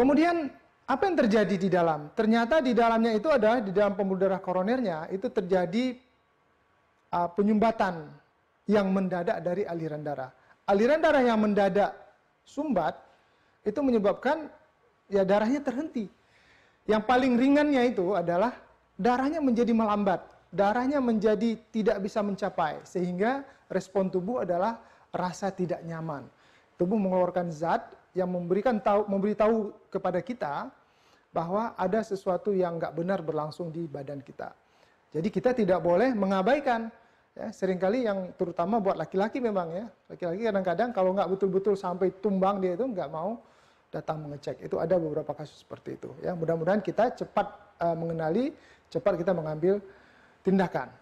Kemudian apa yang terjadi di dalam? Ternyata di dalamnya itu adalah di dalam pembuluh darah koronernya itu terjadi penyumbatan yang mendadak dari aliran darah. Aliran darah yang mendadak sumbat itu menyebabkan ya darahnya terhenti. Yang paling ringannya itu adalah darahnya menjadi melambat, darahnya menjadi tidak bisa mencapai sehingga respon tubuh adalah rasa tidak nyaman. Tubuh mengeluarkan zat yang memberitahu kepada kita bahwa ada sesuatu yang nggak benar berlangsung di badan kita. Jadi kita tidak boleh mengabaikan. Ya, seringkali yang terutama buat laki-laki memang ya, laki-laki kadang-kadang kalau nggak betul-betul sampai tumbang dia itu nggak mau datang mengecek. Itu ada beberapa kasus seperti itu. Ya, mudah-mudahan kita cepat mengenali, cepat kita mengambil tindakan.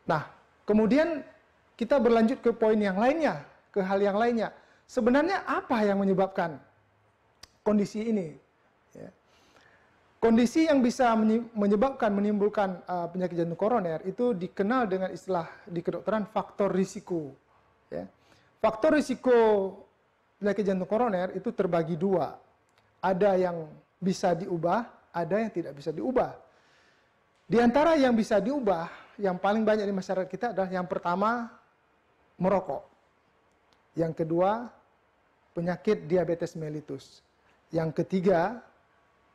Nah, kemudian kita berlanjut ke poin yang lainnya, ke hal yang lainnya. Sebenarnya apa yang menyebabkan kondisi ini? Ya. Kondisi yang bisa menimbulkan penyakit jantung koroner itu dikenal dengan istilah di kedokteran faktor risiko. Ya. Faktor risiko penyakit jantung koroner itu terbagi dua. Ada yang bisa diubah, ada yang tidak bisa diubah. Di antara yang bisa diubah, yang paling banyak di masyarakat kita adalah yang pertama, merokok. Yang kedua, penyakit diabetes mellitus. Yang ketiga,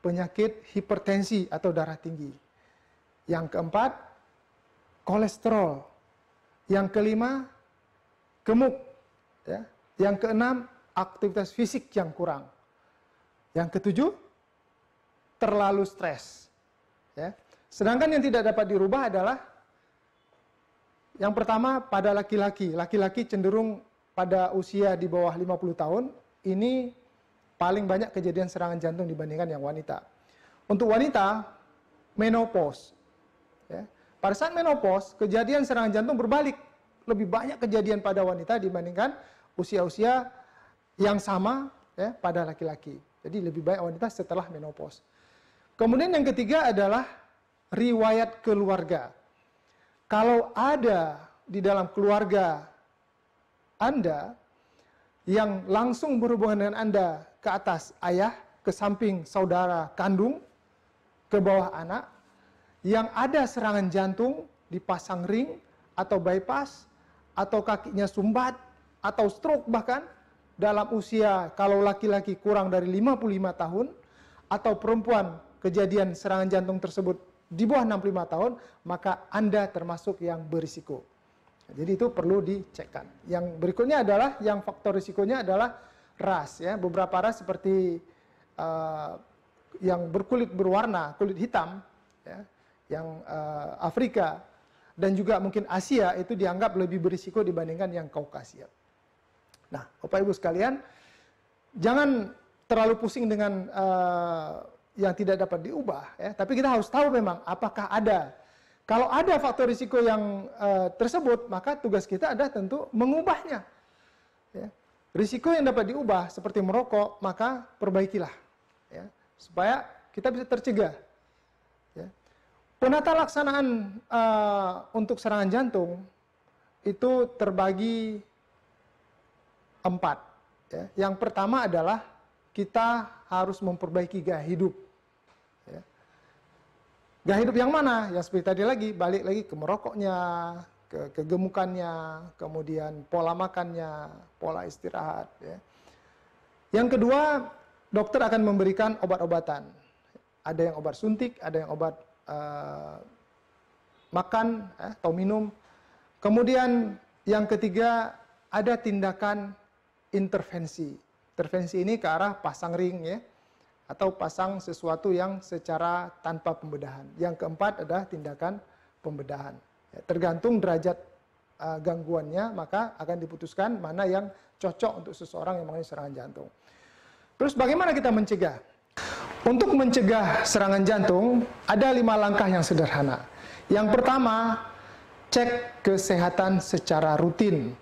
penyakit hipertensi atau darah tinggi. Yang keempat, kolesterol. Yang kelima, gemuk. Ya. Yang keenam, aktivitas fisik yang kurang. Yang ketujuh, terlalu stres. Ya. Sedangkan yang tidak dapat dirubah adalah yang pertama pada laki-laki. Laki-laki cenderung pada usia di bawah 50 tahun, ini paling banyak kejadian serangan jantung dibandingkan yang wanita. Untuk wanita, menopause. Ya. Pada saat menopause, kejadian serangan jantung berbalik. Lebih banyak kejadian pada wanita dibandingkan usia-usia yang sama ya, pada laki-laki. Jadi lebih banyak wanita setelah menopause. Kemudian yang ketiga adalah riwayat keluarga. Kalau ada di dalam keluarga Anda yang langsung berhubungan dengan Anda ke atas ayah, ke samping saudara kandung, ke bawah anak, yang ada serangan jantung, dipasang ring, atau bypass, atau kakinya sumbat, atau stroke bahkan, dalam usia kalau laki-laki kurang dari 55 tahun, atau perempuan kejadian serangan jantung tersebut di bawah 65 tahun, maka Anda termasuk yang berisiko. Jadi itu perlu dicekkan. Yang berikutnya adalah, yang faktor risikonya adalah ras. Ya. Beberapa ras seperti yang berkulit berwarna, kulit hitam, ya, yang Afrika, dan juga mungkin Asia, itu dianggap lebih berisiko dibandingkan yang Kaukasia. Nah, Bapak Ibu sekalian, jangan terlalu pusing dengan yang tidak dapat diubah. Ya. Tapi kita harus tahu memang apakah ada. Kalau ada faktor risiko yang tersebut, maka tugas kita adalah tentu mengubahnya. Ya. Risiko yang dapat diubah seperti merokok, maka perbaikilah, ya, supaya kita bisa tercegah. Ya. Penata laksanaan untuk serangan jantung itu terbagi 4. Ya. Yang pertama adalah kita harus memperbaiki gaya hidup. Gaya hidup yang mana? Yang seperti tadi lagi, balik lagi ke merokoknya, ke kegemukannya, kemudian pola makannya, pola istirahat. Ya. Yang kedua, dokter akan memberikan obat-obatan. Ada yang obat suntik, ada yang obat makan atau minum. Kemudian yang ketiga, ada tindakan intervensi. Intervensi ini ke arah pasang ring, ya, atau pasang sesuatu yang secara tanpa pembedahan. Yang keempat adalah tindakan pembedahan. Ya, tergantung derajat gangguannya, maka akan diputuskan mana yang cocok untuk seseorang yang mengalami serangan jantung. Terus bagaimana kita mencegah? Untuk mencegah serangan jantung, ada 5 langkah yang sederhana. Yang pertama, cek kesehatan secara rutin.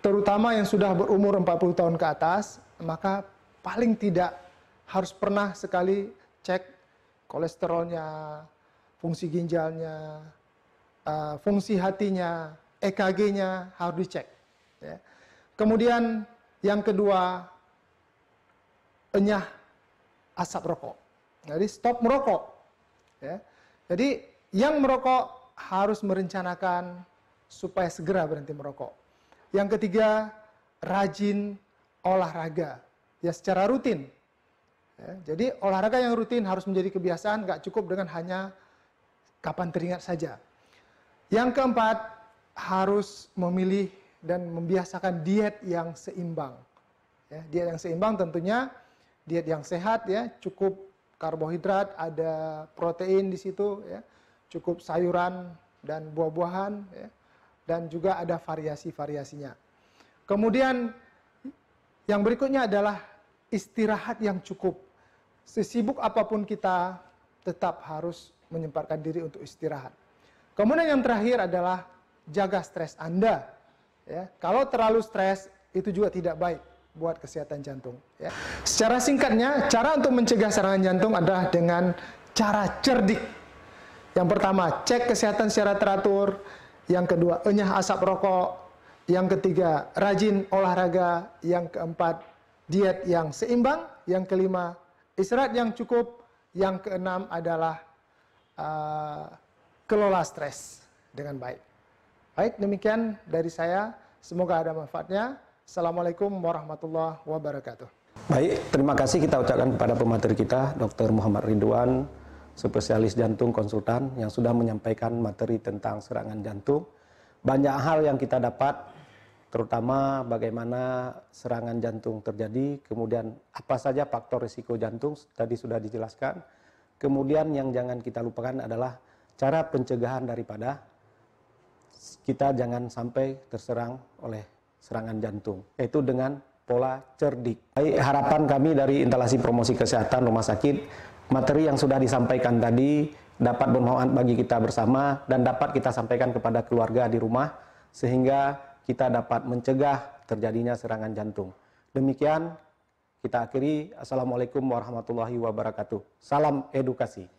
Terutama yang sudah berumur 40 tahun ke atas, maka paling tidak harus pernah sekali cek kolesterolnya, fungsi ginjalnya, fungsi hatinya, EKG-nya harus dicek. Ya. Kemudian yang kedua, enyah asap rokok. Jadi stop merokok. Ya. Jadi yang merokok harus merencanakan supaya segera berhenti merokok. Yang ketiga, rajin olahraga ya secara rutin. Ya, jadi olahraga yang rutin harus menjadi kebiasaan, nggak cukup dengan hanya kapan teringat saja. Yang keempat, harus memilih dan membiasakan diet yang seimbang. Ya, diet yang seimbang tentunya diet yang sehat ya, cukup karbohidrat, ada protein di situ ya, cukup sayuran dan buah-buahan ya, dan juga ada variasi-variasinya. Kemudian yang berikutnya adalah istirahat yang cukup. Sesibuk apapun kita tetap harus menyempatkan diri untuk istirahat. Kemudian yang terakhir adalah jaga stres Anda. Ya, kalau terlalu stres itu juga tidak baik buat kesehatan jantung. Ya. Secara singkatnya, cara untuk mencegah serangan jantung adalah dengan cara cerdik. Yang pertama, cek kesehatan secara teratur. Yang kedua, enyah asap rokok. Yang ketiga, rajin olahraga. Yang keempat, diet yang seimbang. Yang kelima, istirahat yang cukup. Yang keenam adalah kelola stres dengan baik. Baik, demikian dari saya. Semoga ada manfaatnya. Assalamualaikum warahmatullahi wabarakatuh. Baik, terima kasih kita ucapkan kepada pemateri kita, Dr. Muhammad Ridwan, spesialis jantung konsultan yang sudah menyampaikan materi tentang serangan jantung. Banyak hal yang kita dapat, terutama bagaimana serangan jantung terjadi, kemudian apa saja faktor risiko jantung, tadi sudah dijelaskan. Kemudian yang jangan kita lupakan adalah cara pencegahan daripada kita jangan sampai terserang oleh serangan jantung, yaitu dengan pola cerdik. Baik, harapan kami dari instalasi promosi kesehatan rumah sakit, materi yang sudah disampaikan tadi dapat bermanfaat bagi kita bersama dan dapat kita sampaikan kepada keluarga di rumah sehingga kita dapat mencegah terjadinya serangan jantung. Demikian kita akhiri. Assalamualaikum warahmatullahi wabarakatuh. Salam edukasi.